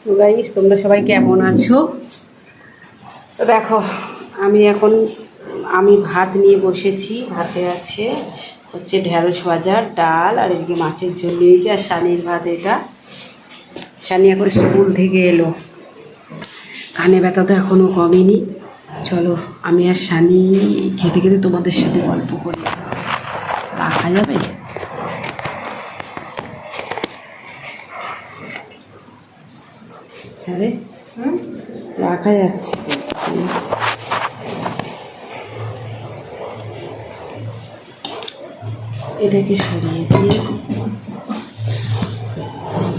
তো গাইস, তোমরা সবাই কেমন আছো? তো দেখো, আমি ভাত নিয়ে বসেছি। ভাতে আছে হচ্ছে ঢেঁড়স ভাজা, ডাল, আর এদিকে মাছের ঝোল নিয়েছি, আর সানির ভাত। এটা সানি এখন স্কুল থেকে এলো, কানে ব্যথা তো এখনও কমেনি। চলো আমি আর সানি খেতে খেতে তোমাদের সাথে গল্প করি। রাখা যাবে? হ্যাঁ রে, রাখা যাচ্ছে। এটাকে সরিয়ে দিয়ে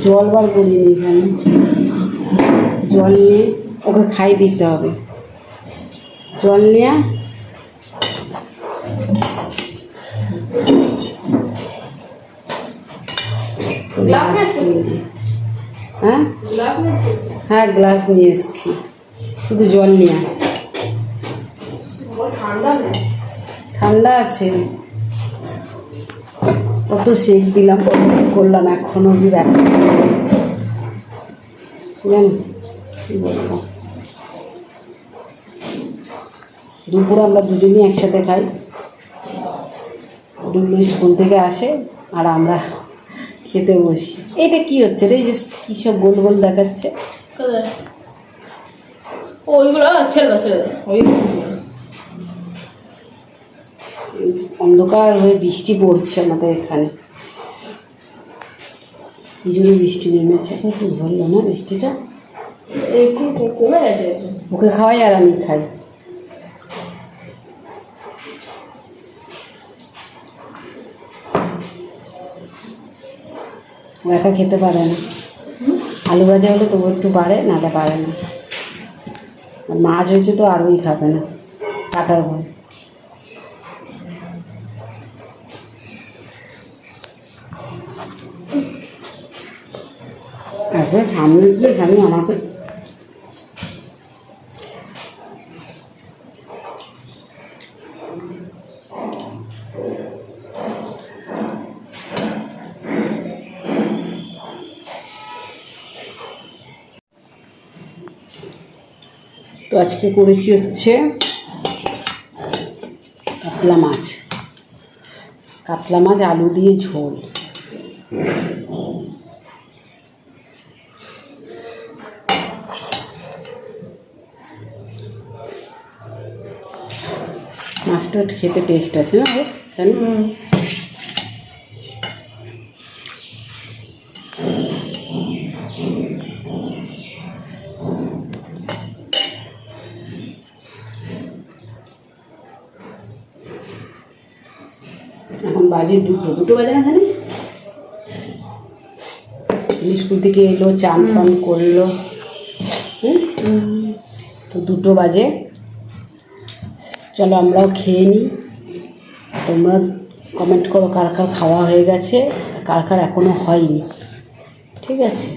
জল বার করিয়ে নিয়েছি আমি। জল নিয়ে ওকে খাই দিতে হবে। জল নিয়ে হ্যাঁ হ্যাঁ, গ্লাস নিয়ে এসেছি, শুধু জল নিয়ে। ঠান্ডা আছে, কত সেক দিলাম, কত করলাম, এখনো কি ব্যথা জানি কি বলবো। দুপুরে আমরা দুজনই একসাথে খাই। ডুবলু স্কুল থেকে আসে আর আমরা খেতে বসি। এটা কি হচ্ছে রে? যে কী সব গোল গোল দেখাচ্ছে? ওইগুলো ছেড়ে দাও, ছেড়ে দাও। অন্ধকার হয়ে বৃষ্টি পড়ছে আমাদের এখানে, কি জন্য বৃষ্টি নেমেছে। একটু ধরলো না বৃষ্টিটা, একটু কমে গেছে। ওকে খাওয়াই আর আমি খাই। ও একা খেতে পারে না। আলু ভাজা হলে তবু একটু বাড়ে, নাহলে পারে না। আর মাছ হয়েছে তো আরোই খাবে না, কাটার ভয়। এখন সামনে গিয়ে আমি আমাকে তো আজকে করেছি হচ্ছে কাতলা মাছ। কাতলা মাছ আলু দিয়ে ঝোল। মাছটা খেতে টেস্ট আছে না জানি। এখন বাজে দুটো বাজে না জানি। স্কুল থেকে এলো, চান ফান করলো, তো 2 বাজে। চলো আমরাও খেয়ে নিই। তোমরা কমেন্ট করো কার কার খাওয়া হয়ে গেছে, কার কার এখনও হয়নি। ঠিক আছে,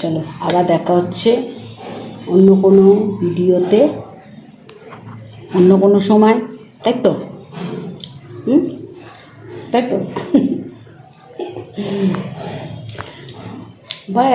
চলো আবার দেখা হচ্ছে অন্য কোনো ভিডিওতে, অন্য কোনো সময়, তাই তো? তাই তো? বাই।